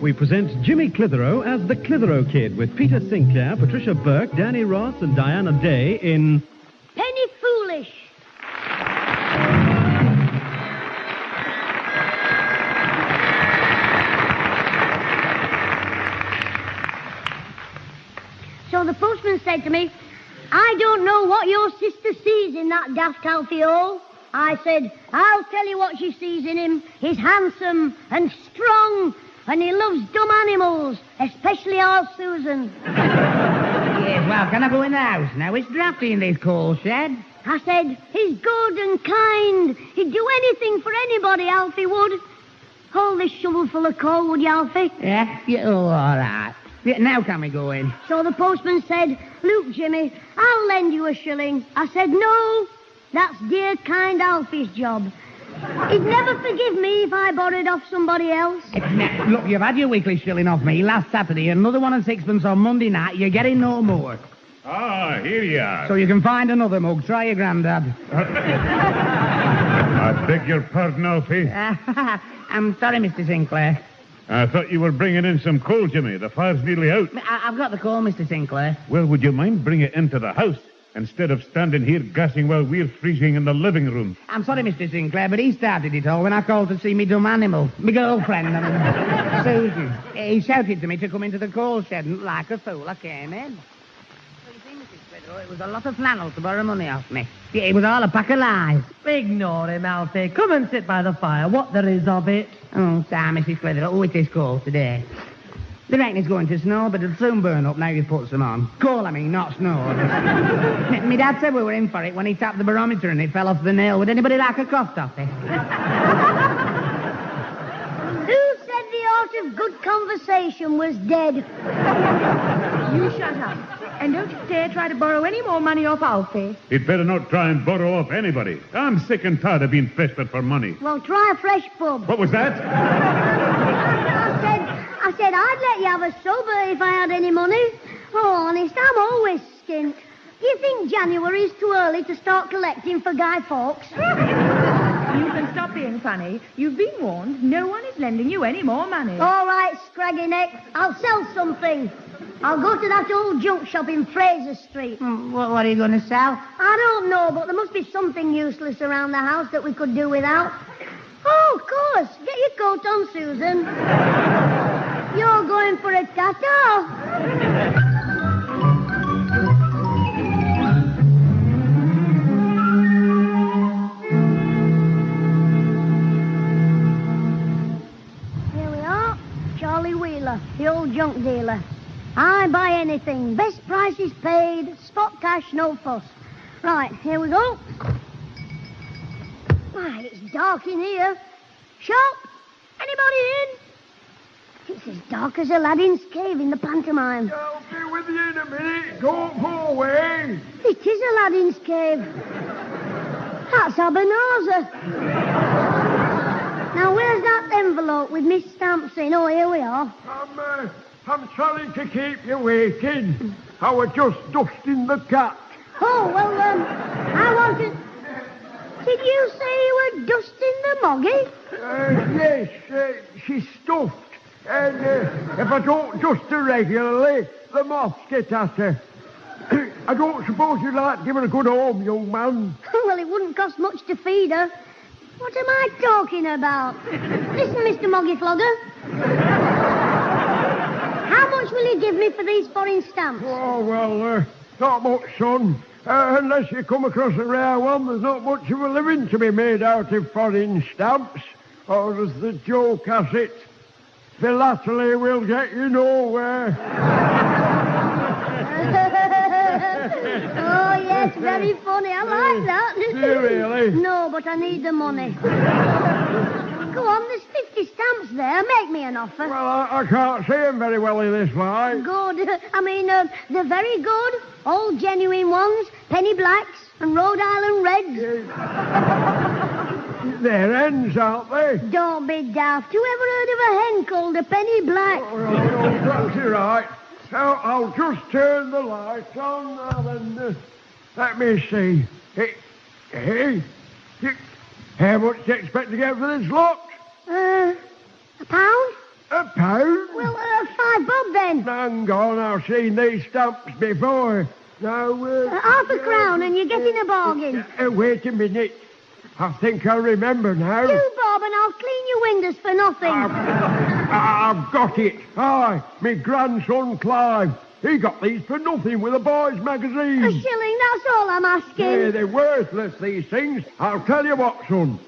we present Jimmy Clitheroe as the Clitheroe Kid with Peter Sinclair, Patricia Burke, Danny Ross, and Diana Day in Penny Foolish. So the postman said to me, I don't know what your sister sees in that daft Alfie hole. I said, I'll tell you what she sees in him. He's handsome and strong, and he loves dumb animals, especially our Susan. Yes, well, can I go in the house now? It's drafty in this coal shed. I said, he's good and kind. He'd do anything for anybody, Alfie would. Hold this shovelful of coal, would you, Alfie? Yeah? Oh, all right. Yeah, now can we go in? So the postman said, look, Jimmy, I'll lend you a shilling. I said, no, that's dear, kind Alfie's job. He'd never forgive me if I borrowed off somebody else. Look, you've had your weekly shilling off me last Saturday, another 1 and 6pence on Monday night. You're getting no more. Ah, here you are. So you can find another mug. Try your granddad. I beg your pardon, Alfie. I'm sorry, Mr. Sinclair. I thought you were bringing in some coal, Jimmy. The fire's nearly out. I've got the call, Mr. Sinclair. Well, would you mind bringing it into the house instead of standing here gassing while we're freezing in the living room? I'm sorry, Mr. Sinclair, but he started it all when I called to see me dumb animal. My girlfriend, Susan. He shouted to me to come into the coal shed, and like a fool, I came in. So you see, Mrs. Clitheroe, it was a lot of flannel to borrow money off me. It was all a pack of lies. Ignore him, Alfie. Come and sit by the fire. What there is of it. Oh, sorry, Mrs. Clitheroe. Oh, it is cold today. The rain is going to snow, but it'll soon burn up now you've put some on. Coal, I mean, not snow. My dad said we were in for it when he tapped the barometer and it fell off the nail. Would anybody like a cough toffee? Who said the art of good conversation was dead? You shut up. And don't you dare try to borrow any more money off Alfie. He'd better not try and borrow off anybody. I'm sick and tired of being pestered for money. Well, try a fresh pub. What was that? I said I'd let you have a sober if I had any money. Oh, honest, I'm always skint. Do you think January's too early to start collecting for Guy Fawkes? You can stop being funny. You've been warned. No one is lending you any more money. All right, scraggy neck. I'll sell something. I'll go to that old junk shop in Fraser Street. What are you going to sell? I don't know, but there must be something useless around the house that we could do without. Oh, of course. Get your coat on, Susan. You're going for a tattoo. Here we are. Charlie Wheeler, the old junk dealer. I buy anything. Best prices paid. Spot cash, no fuss. Right, here we go. Why, it's dark in here. Shop? Anybody in? It's as dark as Aladdin's cave in the pantomime. I'll be with you in a minute. Don't go away. It is Aladdin's cave. That's Ebenezer. Now, where's that envelope with Miss Stamps in? Oh, here we are. I'm sorry to keep you waiting. I was just dusting the cat. Oh, well, I wanted... Did you say you were dusting the moggy? Yes, she's stuffed. And if I don't dust her regularly, the moths get at her. I don't suppose you'd like to give her a good home, young man. Well, it wouldn't cost much to feed her. What am I talking about? Listen, Mr. Moggy Flogger. How much will you give me for these foreign stamps? Oh, well, not much, son. Unless you come across a rare one, there's not much of a living to be made out of foreign stamps. Or as the joke has it, philately will get you nowhere. Oh, yes, very funny. I like that. Do you really? No, but I need the money. Go on, there's 50 stamps there. Make me an offer. Well, I can't see them very well in this light. Good. I mean, they're very good. All genuine ones. Penny blacks and Rhode Island reds. They're hens, aren't they? Don't be daft. Who ever heard of a hen called a penny black? Oh, that's right. I'll just turn the light on now and let me see. Hey, how much do you expect to get for this lot? £1? £1? Well, 5 bob then. Hang on, I've seen these stamps before. Now, Half a crown and you're getting a bargain. Wait a minute. I think I remember now. You, Bob, and I'll clean your windows for nothing. I've got it. Aye, me grandson Clive. He got these for nothing with a boys' magazine. A shilling, that's all I'm asking. Yeah, they're worthless, these things. I'll tell you what, son.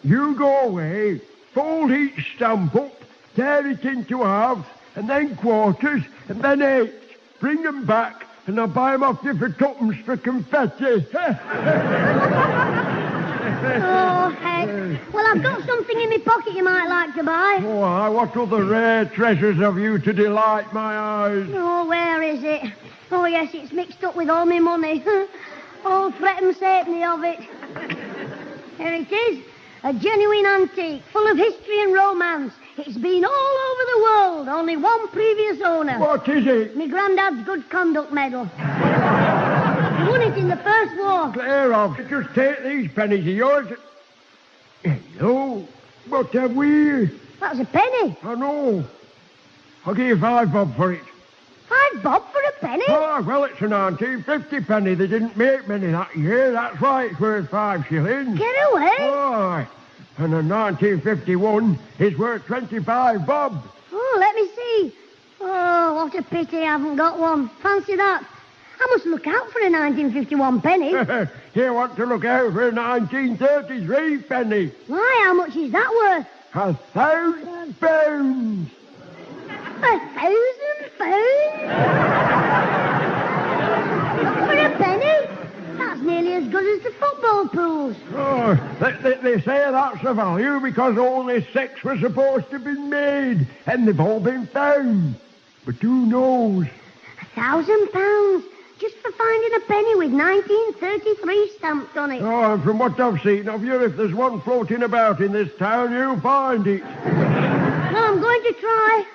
You go away, fold each stamp up, tear it into halves, and then quarters, and then eighths. Bring them back, and I'll buy them off you for tuppence for confetti. Oh, heck. Well, I've got something in my pocket you might like to buy. Oh, aye, what other rare treasures have you to delight my eyes? Oh, where is it? Oh, yes, it's mixed up with all my money. Old Fretham's halfpenny of it. Here it is. A genuine antique, full of history and romance. It's been all over the world, only one previous owner. What is it? My granddad's Good Conduct Medal. He won it in the First War. Clear off. Just take these pennies of yours. Hello. What have we? That's a penny. I know. I'll give you 5 bob for it. 5 bob for a penny? Ah, well, it's a 1950 penny. They didn't make many that year. That's why it's worth 5 shillings. Get away. Aye. And a 1951 is worth 25 bob. Oh, let me see. Oh, what a pity I haven't got one. Fancy that. I must look out for a 1951 penny. You want to look out for a 1933 penny. Why, how much is that worth? £1,000. £1,000? For a penny? That's nearly as good as the football pools. Oh, they say that's the value because only 6 were supposed to be made, and they've all been found. But who knows? £1,000 just for finding a penny with 1933 stamped on it. Oh, and from what I've seen of you, if there's one floating about in this town, you'll find it. Well, I'm going to try.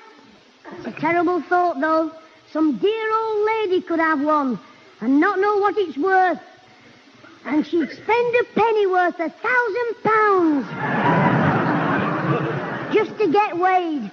It's a terrible thought, though. Some dear old lady could have one and not know what it's worth. And she'd spend a penny worth £1,000 just to get weighed.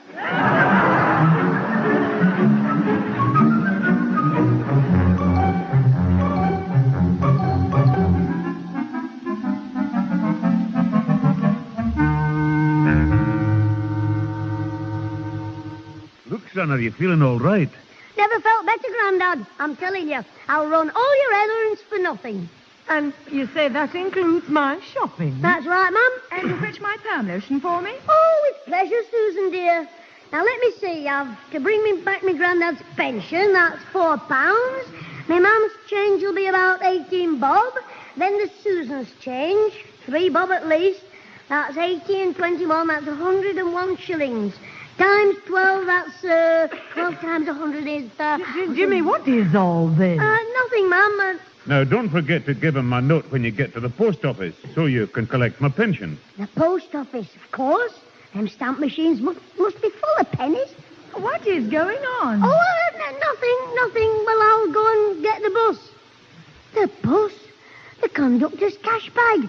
Look, son, are you feeling all right? Never felt better, Grandad. I'm telling you, I'll run all your errands for nothing. And you say that includes my shopping? That's right, Mum. And you fetch my perm lotion for me? Oh, with pleasure, Susan, dear. Now, let me see. I've to bring me back my Grandad's pension. That's £4. My Mum's change will be about 18 bob. Then there's Susan's change, 3 bob at least. That's 80 and 21. That's 101 shillings. Times 12, that's 12 times 100 is... Jimmy, what is all this? Nothing, Mum. Now, don't forget to give him my note when you get to the post office so you can collect my pension. The post office, of course. Them stamp machines must be full of pennies. What is going on? Oh, nothing. Well, I'll go and get the bus. The bus? The conductor's cash bag.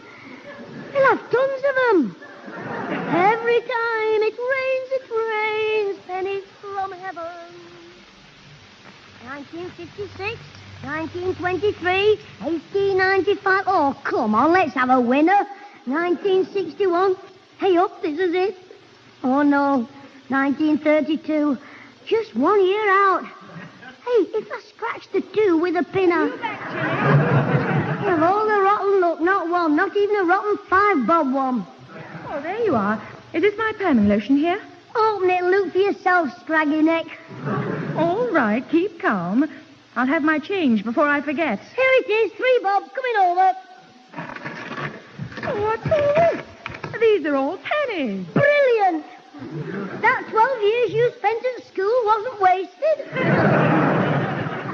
He'll have tons of them. Every time it rains, pennies from heaven. 1956, 1923, 1895. Oh, come on, let's have a winner. 1961. Hey, up, this is it. Oh, no. 1932. Just 1 year out. Hey, if I scratch the 2 with a pinner. Of all the rotten luck, not one. Not even a rotten 5 bob one. Oh, there you are. Is this my perm lotion here? Open it and look for yourself, scraggy neck. All right, keep calm. I'll have my change before I forget. Here it is, 3 bob, coming over. What's all this? These are all pennies. Brilliant. That 12 years you spent at school wasn't wasted.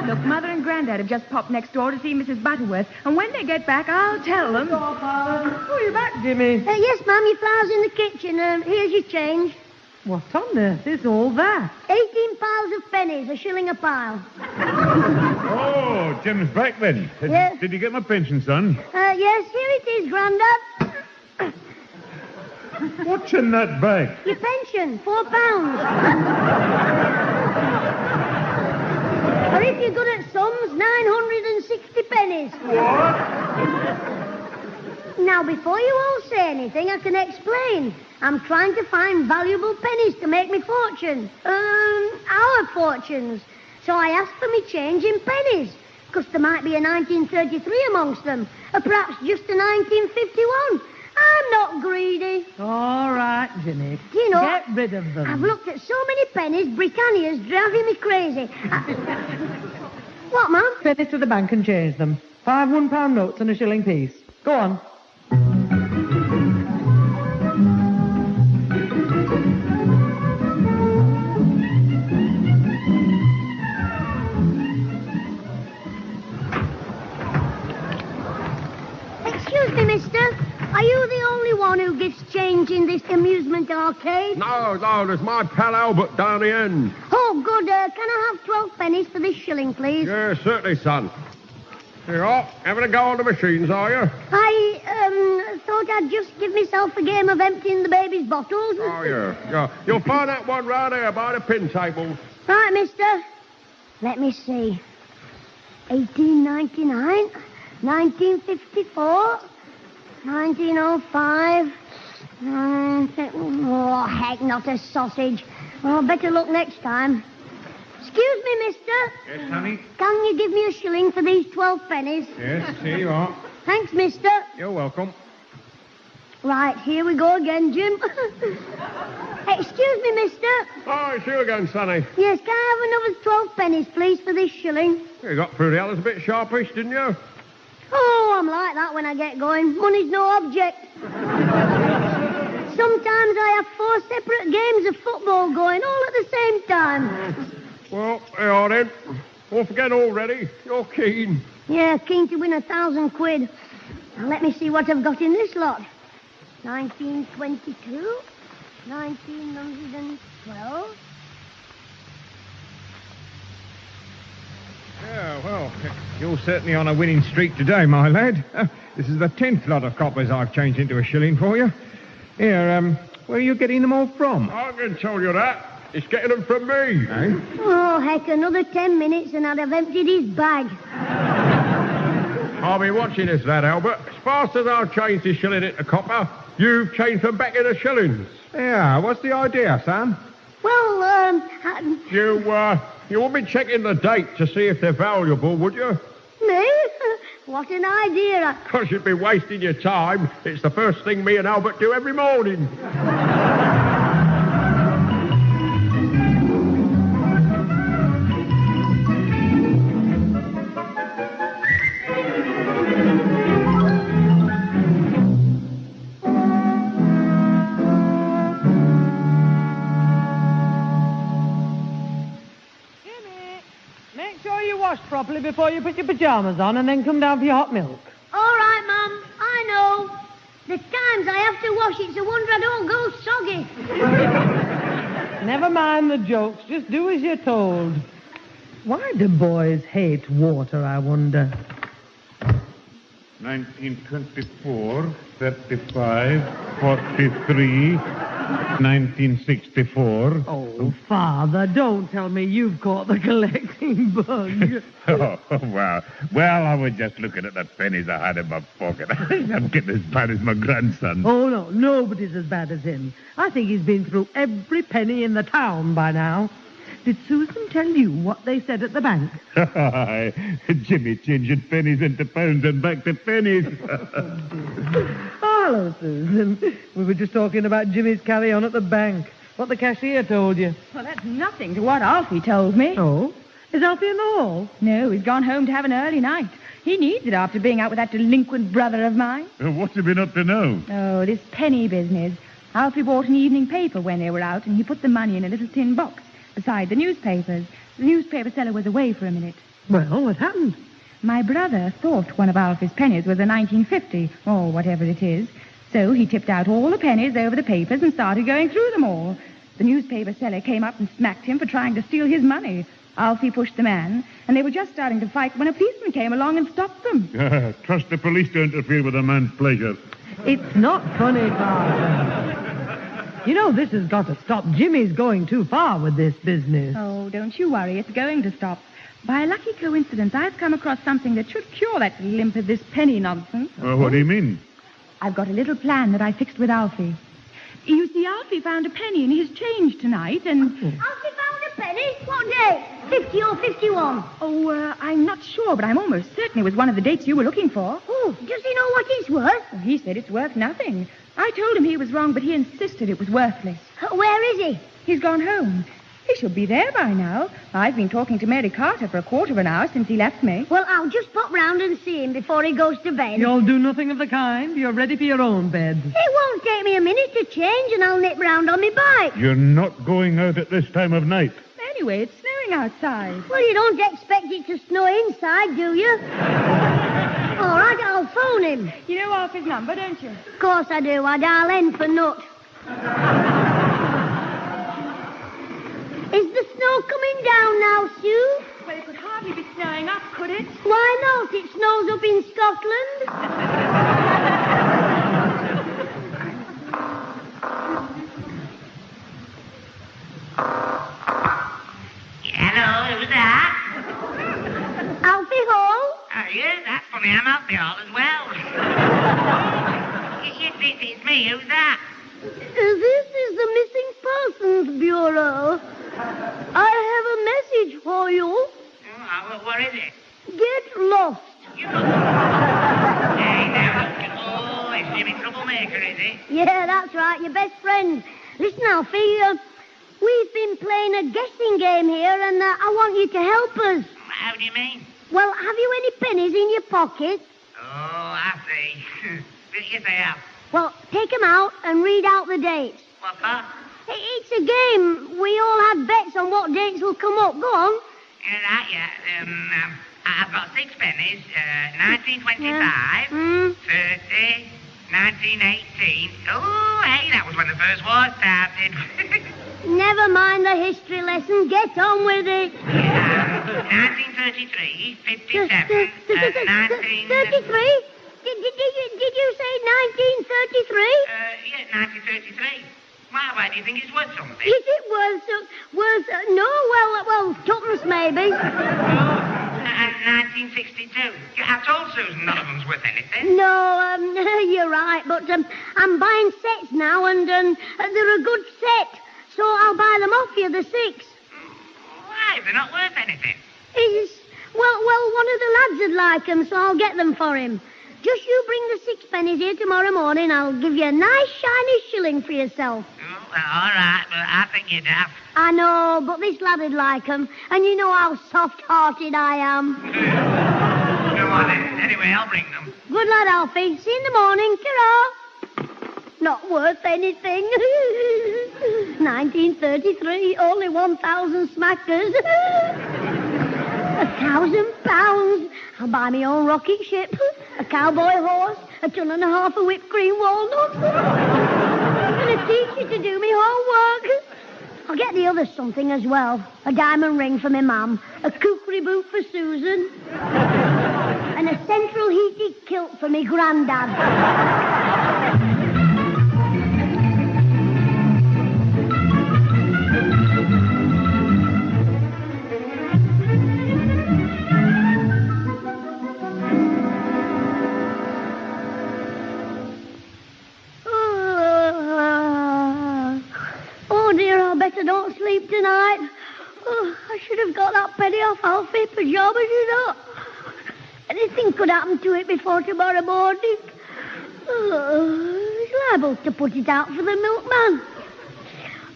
Look, Mother and Grandad have just popped next door to see Mrs. Butterworth, and when they get back, I'll tell them. Oh, you're back, Jimmy. Yes, Mum, your flour's in the kitchen. Here's your change. What on earth is all that? 18 piles of pennies, a shilling a pile. Oh, Jim's back then. Yes. Did you get my pension, son? Yes, here it is, Grandad. What's in that bag? Your pension, £4. Or if you're good at sums, 960 pennies. What? Now, before you all say anything, I can explain. I'm trying to find valuable pennies to make me fortune. Our fortunes. So I asked for me change in pennies, because there might be a 1933 amongst them, or perhaps just a 1951. I'm not greedy. All right, Jimmy. Do you know, Get rid of them. I've looked at so many pennies, Britannia's driving me crazy. What, Mum? Take this to the bank and change them. 5 £1 notes and a shilling piece. Go on. Excuse me, mister. Are you the only one who gives change in this amusement arcade? No, there's my pal Albert down the end. Oh, good. Can I have 12 pennies for this shilling, please? Yeah, certainly, son. Here you are. Having a go on the machines, are you? I thought I'd just give myself a game of emptying the baby's bottles. Oh, yeah. You'll find that one round here by the pin tables. Right, mister. Let me see. 1899, 1954, 1905. Oh, heck, not a sausage. Oh, better look next time. Excuse me, mister. Yes, honey? Can you give me a shilling for these 12 pennies? Yes, here you are. Thanks, mister. You're welcome. Right, here we go again, Jim. Excuse me, mister. Oh, it's you again, Sonny. Yes, can I have another 12 pennies, please, for this shilling? You got through the others a bit sharpish, didn't you? Oh, I'm like that when I get going. Money's no object. Sometimes I have 4 separate games of football going all at the same time. Well, here you are then. Off again already. You're keen. Yeah, keen to win £1,000. Now, let me see what I've got in this lot. 1922, 1912. Yeah, well, you're certainly on a winning streak today, my lad. This is the 10th lot of coppers I've changed into a shilling for you. Here, where are you getting them all from? I can tell you that. He's getting them from me. Eh? Oh, heck, another 10 minutes and I'd have emptied his bag. I'll be watching this, lad, Albert. As fast as I've changed his shilling into copper, you've changed them back into shillings. Yeah, what's the idea, son? Well, You wouldn't be checking the date to see if they're valuable, would you? me? What an idea. Because you'd be wasting your time. It's the first thing me and Albert do every morning. Properly before you put your pajamas on and then come down for your hot milk. All right, Mum. I know. The times I have to wash, it's a wonder I don't go soggy. Never mind the jokes. Just do as you're told. Why do boys hate water, I wonder? 1924, 35, 43, 1964. Oh, Father, don't tell me you've caught the collecting bug. Oh, wow. Well, I was just looking at the pennies I had in my pocket. I'm getting as bad as my grandson. Oh, no, nobody's as bad as him. I think he's been through every penny in the town by now. Did Susan tell you what they said at the bank? Jimmy changing pennies into pounds and back to pennies. Hello, Susan. We were just talking about Jimmy's carry-on at the bank. What the cashier told you. Well, that's nothing to what Alfie told me. Oh? Is Alfie in the hall? No, he's gone home to have an early night. He needs it after being out with that delinquent brother of mine. What's he been up to now? Oh, this penny business. Alfie bought an evening paper when they were out, and he put the money in a little tin box beside the newspapers. The newspaper seller was away for a minute. Well, what happened? My brother thought one of Alfie's pennies was a 1950, or whatever it is. So he tipped out all the pennies over the papers and started going through them all. The newspaper seller came up and smacked him for trying to steal his money. Alfie pushed the man, and they were just starting to fight when a policeman came along and stopped them. Trust the police to interfere with a man's pleasure. It's not funny, Father. You know, this has got to stop. Jimmy's going too far with this business. Oh, don't you worry. It's going to stop. By a lucky coincidence, I've come across something that should cure that limp of this penny nonsense. What do you mean? I've got a little plan that I fixed with Alfie. You see, Alfie found a penny in his change tonight, and... Alfie found a penny? What day? 50 or 51? Oh, I'm not sure, but I'm almost certain it was one of the dates you were looking for. Oh, does he know what it's worth? Well, he said it's worth nothing. I told him he was wrong, but he insisted it was worthless. Where is he? He's gone home. He should be there by now. I've been talking to Mary Carter for a quarter of an hour since he left me. Well, I'll just pop round and see him before he goes to bed. You'll do nothing of the kind. You're ready for your own bed. It won't take me a minute to change, and I'll nip round on my bike. You're not going out at this time of night. Anyway, it's snowing outside. Well, you don't expect it to snow inside, do you? All right, I'll phone him. You know Alfie's number, don't you? Of course I do. I dial N for nut. Is the snow coming down now, Sue? Well, it could hardly be snowing up, could it? Why not? It snows up in Scotland. Hello, who's that? Alfie Hall? Oh, yeah, that's funny. I'm up the hall as well. Yes, it's me. Who's that? This is the Missing Persons Bureau. I have a message for you. Oh, what is it? Get lost. Hey, now. Oh, it's Jimmy Troublemaker, is it? Yeah, that's right, your best friend. Listen, Alfie, we've been playing a guessing game here, and I want you to help us. How do you mean? Well, have you any pennies in your pocket? Oh, I see. Yes, I have. Well, take them out and read out the dates. What for? It's a game. We all have bets on what dates will come up. Go on. Yeah. I've got 6 pennies. 1925, 30, 1918. Oh, hey, that was when the First War started. Never mind the history lesson. Get on with it. 1933, 57, 19... 33? Did you say 1933? Yeah, 1933. Why do you think it's worth something? Is it worth no, well, tuppence maybe. 1962. I told Susan none of them's worth anything. No, you're right, but I'm buying sets now, and they're a good set, so I'll buy them off you, the 6. Why? They're not worth anything. Well, one of the lads would like them, so I'll get them for him. Just you bring the 6 pennies here tomorrow morning. I'll give you a nice shiny shilling for yourself. Oh, well, all right, but I think you're daft. I know, but this lad would like them, and you know how soft-hearted I am. Go on then. Anyway, I'll bring them. Good lad, Alfie. See you in the morning. Ta-ra. Not worth anything. 1933, only 1,000 smackers. £1,000. I'll buy my own rocket ship, a cowboy horse, 1.5 tons of whipped cream walnuts, and a teacher to do me homework. I'll get the others something as well. A diamond ring for my mum, a kukri boot for Susan, and a central heated kilt for me granddad. I don't sleep tonight. Oh, I should have got that penny off Alfie pyjamas, you know. Anything could happen to it before tomorrow morning. He's liable to put it out for the milkman.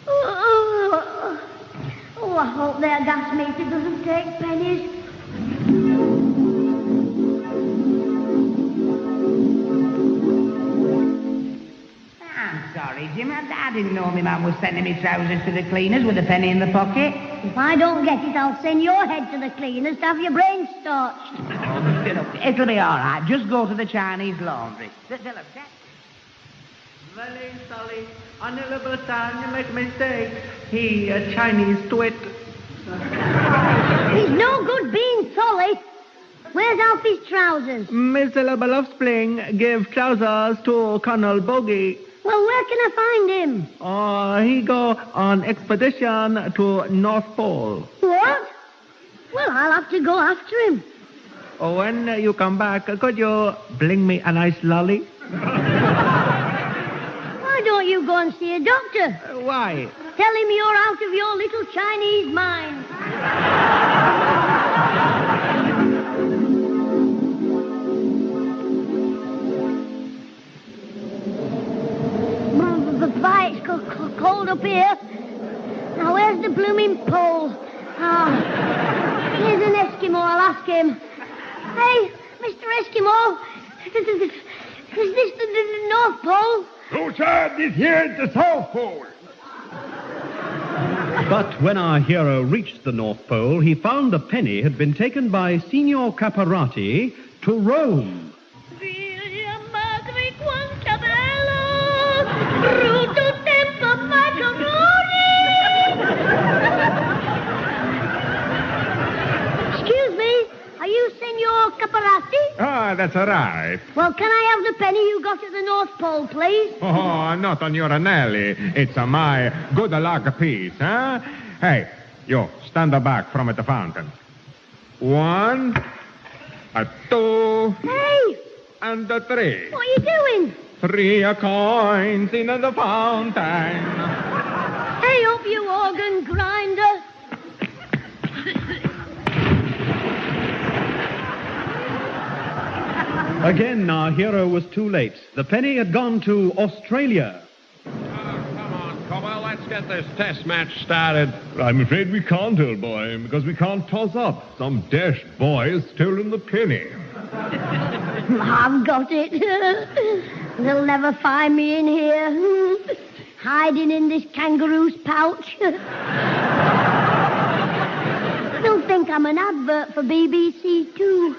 Oh, I hope their gas meter doesn't take pennies. Sorry, Jim. I didn't know my mum was sending me trousers to the cleaners with a penny in the pocket. If I don't get it, I'll send your head to the cleaners to have your brains starched. It'll be all right. Just go to the Chinese laundry. They'll accept. Very sorry. On a little time you make a mistake. He a Chinese twit. He's no good being solid. Where's Alfie's trousers? Mr. Lebeloff Spring give trousers to Colonel Bogey. Well, where can I find him? He go on expedition to North Pole. What? Well, I'll have to go after him. When you come back, could you bring me a nice lolly? Why don't you go and see a doctor? Why? Tell him you're out of your little Chinese mind. It's cold up here. Now, where's the blooming pole? Here's an Eskimo. I'll ask him. Hey, Mr. Eskimo, is this the North Pole? Oh, sir, this here is the South Pole. But when our hero reached the North Pole, he found the penny had been taken by Signor Caparati to Rome. Excuse me, are you Signor Caparati? That's all right. Well, can I have the penny you got at the North Pole, please? Not on your Nelly. It's my good luck piece, huh? Hey, you, stand back from the fountain. 1, 2, Hey, and 3. what are you doing? 3 coins in the fountain. Hey up, you organ grinder. Again, our hero was too late. The penny had gone to Australia. Come on, let's get this test match started. I'm afraid we can't, old boy, because we can't toss up. Some dash boy has stolen the penny. I've got it. They'll never find me in here. Hiding in this kangaroo's pouch. They'll think I'm an advert for BBC Two.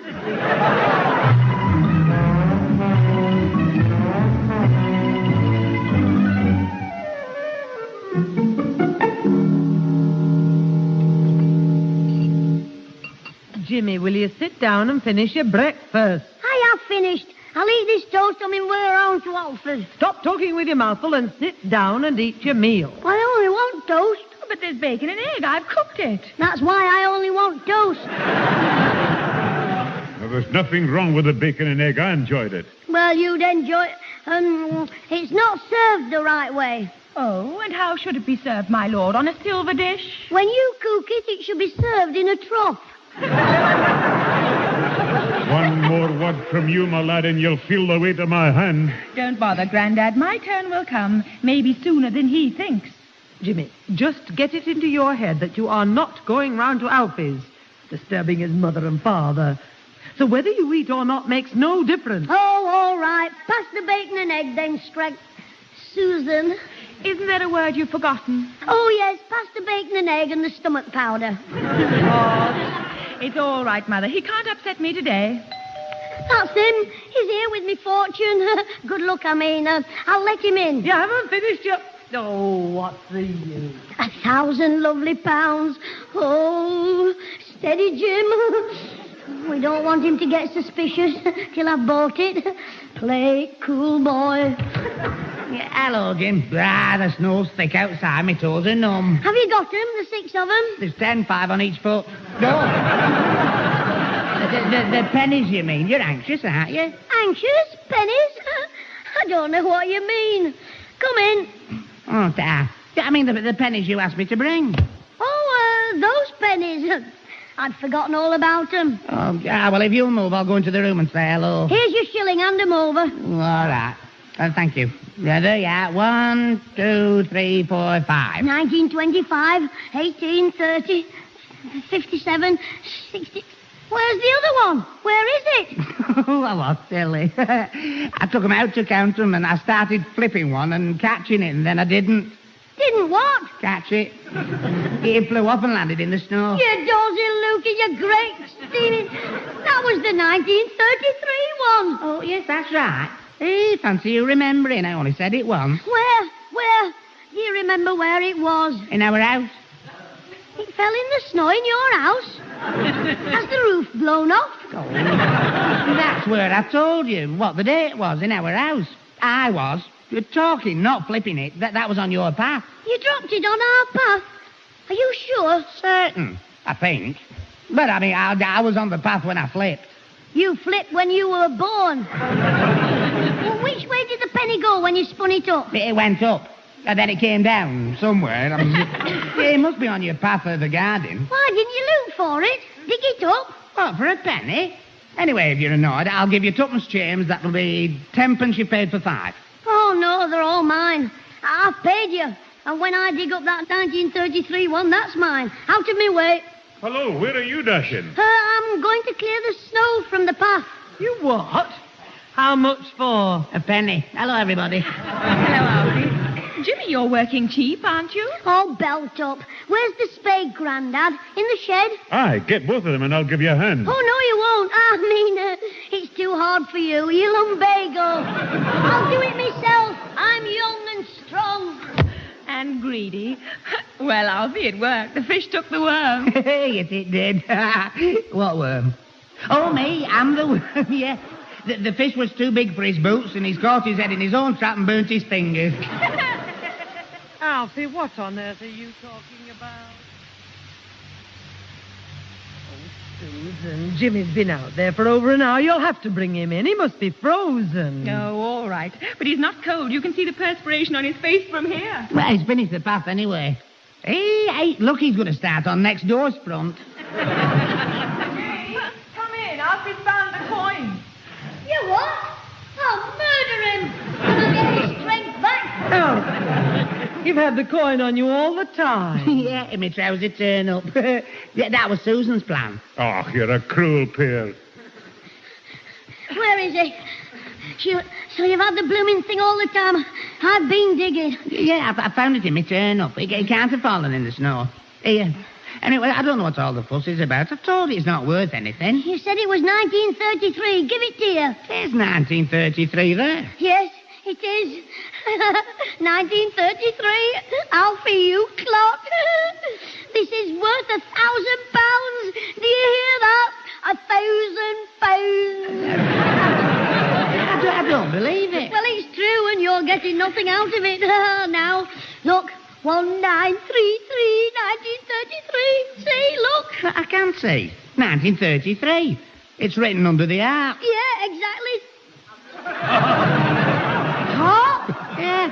Jimmy, will you sit down and finish your breakfast? I have finished. I'll eat this toast on my way around to Oxford. Stop talking with your mouth full and sit down and eat your meal. I only want toast. But there's bacon and egg. I've cooked it. That's why I only want toast. Well, there's nothing wrong with the bacon and egg. I enjoyed it. Well, you'd enjoy it. It's not served the right way. Oh, and how should it be served, my lord? On a silver dish? When you cook it, it should be served in a trough. One more word from you, my lad, and you'll feel the weight of my hand. Don't bother, Grandad. My turn will come, maybe sooner than he thinks. Jimmy, just get it into your head that you are not going round to Alfie's, disturbing his mother and father. So whether you eat or not makes no difference. Oh, all right. Pass the bacon and egg, then, Susan. Isn't there a word you've forgotten? Oh, yes. Pass the bacon and egg and the stomach powder. It's all right, Mother. He can't upset me today. That's him. He's here with me fortune. Good luck, I mean. I'll let him in. You haven't finished yet. Oh, what's the use? 1,000 lovely pounds. Oh, steady, Jim. We don't want him to get suspicious till I've bought it. Play it cool, boy. Yeah, hello, Jim. The snow's thick outside. My toes are numb. Have you got them, the 6 of them? There's 10, 5 on each foot. Go. the pennies, you mean? You're anxious, aren't you? Anxious? Pennies? I don't know what you mean. Come in. Oh, I mean the pennies you asked me to bring. Oh, those pennies. I'd forgotten all about them. Oh, yeah, well, if you'll move, I'll go into the room and say hello. Here's your shilling. Hand them over. All right. Thank you. Yeah, there you are. 1, 2, 3, 4, 5. 1925, 1830, 57, 60... Where's the other one? Where is it? Oh, I was silly. I took them out to count them, and I started flipping one and catching it, and then I didn't. Didn't what? Catch it. It flew off and landed in the snow. You dozy Lukey, you great steaming... That was the 1933 one. Oh, yes, that's right. Hey, fancy you remembering. I only said it once. Where? Do you remember where it was? In our house. It fell in the snow in your house? Has the roof blown off? Oh, that's where I told you what the day it was in our house. I was. You're talking, not flipping it. That was on your path. You dropped it on our path. Are you sure? Certain, I think. But, I mean, I was on the path when I flipped. You flipped when you were born. Well, which way did the penny go when you spun it up? It went up, and then it came down somewhere. I mean, it must be on your path of the garden. Why didn't you look for it? Dig it up? What, for a penny? Anyway, if you're annoyed, I'll give you twopence change. That'll be 10pence you paid for 5. Oh, no, they're all mine. I've paid you. And when I dig up that 1933 one, that's mine. Out of my way. Hello, where are you dashing? I'm going to clear the snow from the path. You what? How much for? A penny. Hello, everybody. Hello, Alfie. Jimmy, you're working cheap, aren't you? Oh, belt up. Where's the spade, Grandad? In the shed? Aye, get both of them and I'll give you a hand. Oh, no, you won't. I mean, it's too hard for you. You lumbago. I'll do it myself. I'm young and strong. And greedy. Well, Alfie, it worked. The fish took the worm. Yes, it did. What worm? Oh, me. I'm the worm, yeah. The fish was too big for his boots, and he's caught his head in his own trap and burnt his fingers. Alfie, what on earth are you talking about? Oh, Susan, Jimmy's been out there for over an hour. You'll have to bring him in. He must be frozen. No, all right. But he's not cold. You can see the perspiration on his face from here. Well, he's finished the path anyway. Hey, look, he's going to start on next door's front. Come in. Alfie's found the coin. You what? I'll murder him. And I'll get his strength back. Oh, you've had the coin on you all the time. Yeah, and my trouser turn up. Yeah, that was Susan's plan. Oh, you're a cruel pair. Where is he? So you've had the blooming thing all the time. I've been digging. Yeah, I found it in my turn up. It can't have fallen in the snow. Here. Anyway, I don't know what all the fuss is about. I've told you it's not worth anything. You said it was 1933. Give it to you. There's 1933 there. Yes, it is. 1933. Alfie, you clock. This is worth £1,000. Do you hear that? £1,000. I don't believe it. Well, it's true, and you're getting nothing out of it. Now, look. 1933, 1933. See, look. I can't see. 1933. It's written under the ark. Yeah, exactly. What? Yeah.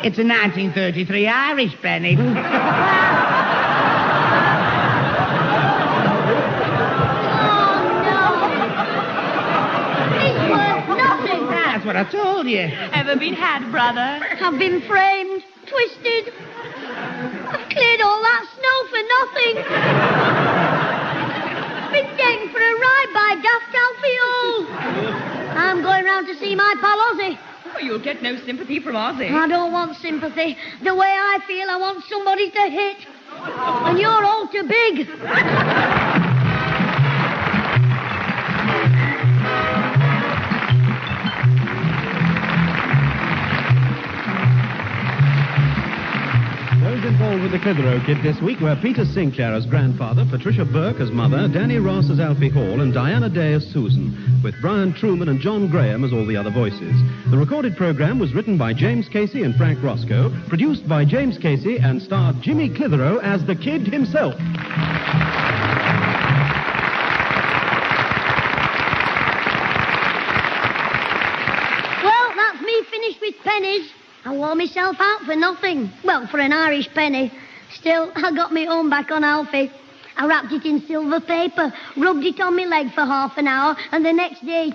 It's a 1933 Irish penny. Oh, no. It's worth nothing. That's what I told you. Ever been had, brother? I've been framed, twisted. I've cleared all that snow for nothing. Been taken for a ride by Daft Alfie. I'm going round to see my pal Ozzy. Oh, you'll get no sympathy from Ozzy. I don't want sympathy. The way I feel, I want somebody to hit. And you're all too big. Those involved with the Clitheroe kid this week were Peter Sinclair as grandfather, Patricia Burke as mother, Danny Ross as Alfie Hall, and Diana Day as Susan, with Brian Truman and John Graham as all the other voices. The recorded program was written by James Casey and Frank Roscoe, produced by James Casey, and starred Jimmy Clitheroe as the kid himself. Well, that's me finished with pennies. I wore myself out for nothing. Well, for an Irish penny. Still, I got my own back on Alfie. I wrapped it in silver paper, rubbed it on my leg for half an hour, and the next day...